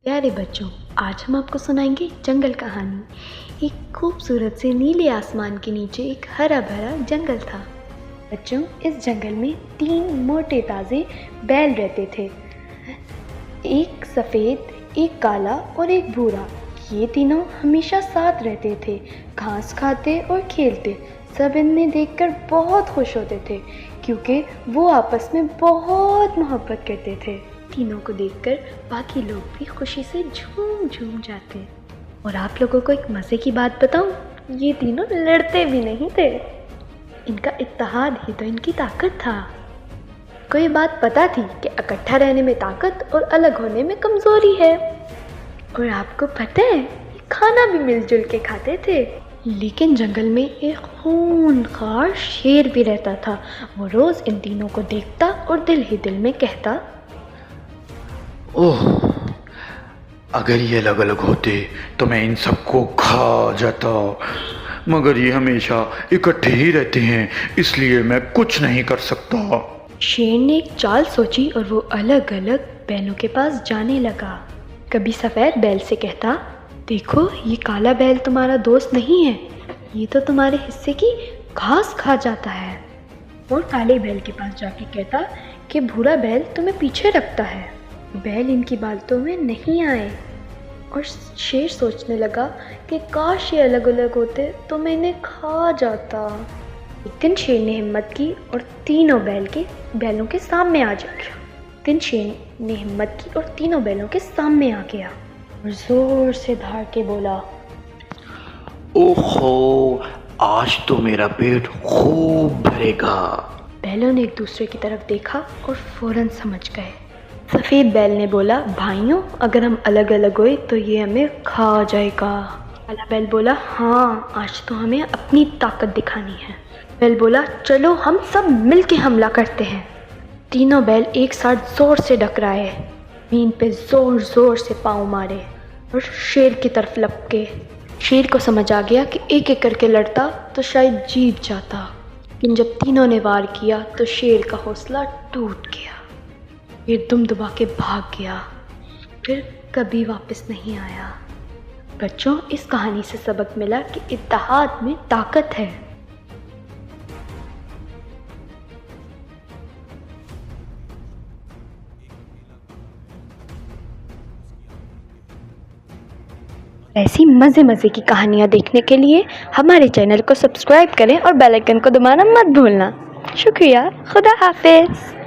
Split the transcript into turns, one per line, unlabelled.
प्यारे बच्चों, आज हम आपको सुनाएंगे जंगल कहानी। एक खूबसूरत से नीले आसमान के नीचे एक हरा भरा जंगल था। बच्चों, इस जंगल में 3 मोटे ताजे बैल रहते थे। एक सफ़ेद, एक काला और एक भूरा। ये तीनों हमेशा साथ रहते थे, घास खाते और खेलते। सब इन्हें देखकर बहुत खुश होते थे क्योंकि वो आपस में बहुत मोहब्बत करते थे। तीनों को देखकर बाकी लोग भी खुशी से झूम झूम जाते। और आप लोगों को एक मज़े की बात बताऊं, ये तीनों लड़ते भी नहीं थे। इनका इत्तेहाद ही तो इनकी ताकत था। को ये बात पता थी कि इकट्ठा रहने में ताकत और अलग होने में कमज़ोरी है। और आपको पता है, ये खाना भी मिलजुल के खाते थे। लेकिन जंगल में एक खूंखार शेर भी रहता था। वो रोज़ इन तीनों को देखता और दिल ही दिल में कहता,
ओह, अगर ये अलग अलग होते तो मैं इन सबको खा जाता, मगर ये हमेशा इकट्ठे ही रहते हैं, इसलिए मैं कुछ नहीं कर सकता।
शेर ने एक चाल सोची और वो अलग अलग बैलों के पास जाने लगा। कभी सफ़ेद बैल से कहता, देखो ये काला बैल तुम्हारा दोस्त नहीं है, ये तो तुम्हारे हिस्से की घास खा जाता है। और काले बैल के पास जाके कहता कि भूरा बैल तुम्हें पीछे रखता है। बैल इनकी बातों में नहीं आए और शेर सोचने लगा कि काश ये अलग अलग होते तो मैं इन्हें खा जाता। एक दिन शेर ने हिम्मत की और तीनों बैलों के सामने आ गया। तीनों बैलों के सामने आ गया और जोर से धाड़ के बोला,
ओहो, आज तो मेरा पेट खूब भरेगा।
बैलों ने एक दूसरे की तरफ देखा और फौरन समझ गए। सफ़ेद बैल ने बोला, भाइयों, अगर हम अलग अलग हुए तो ये हमें खा जाएगा। काला बैल बोला, हाँ, आज तो हमें अपनी ताकत दिखानी है। बैल बोला, चलो हम सब मिल के हमला करते हैं। तीनों बैल एक साथ ज़ोर से टकराए, ज़मीन पे ज़ोर ज़ोर से पाँव मारे और शेर की तरफ लपके। शेर को समझ आ गया कि एक एक करके लड़ता तो शायद जीत जाता, लेकिन जब तीनों ने वार किया तो शेर का हौसला टूट गया। ये दुम दबा के भाग गया, फिर कभी वापस नहीं आया। बच्चों, इस कहानी से सबक मिला कि इत्तेहाद में ताकत है। ऐसी मज़े मज़े की कहानियाँ देखने के लिए हमारे चैनल को सब्सक्राइब करें और बेल आइकन को दबाना मत भूलना। शुक्रिया। खुदा हाफिज़।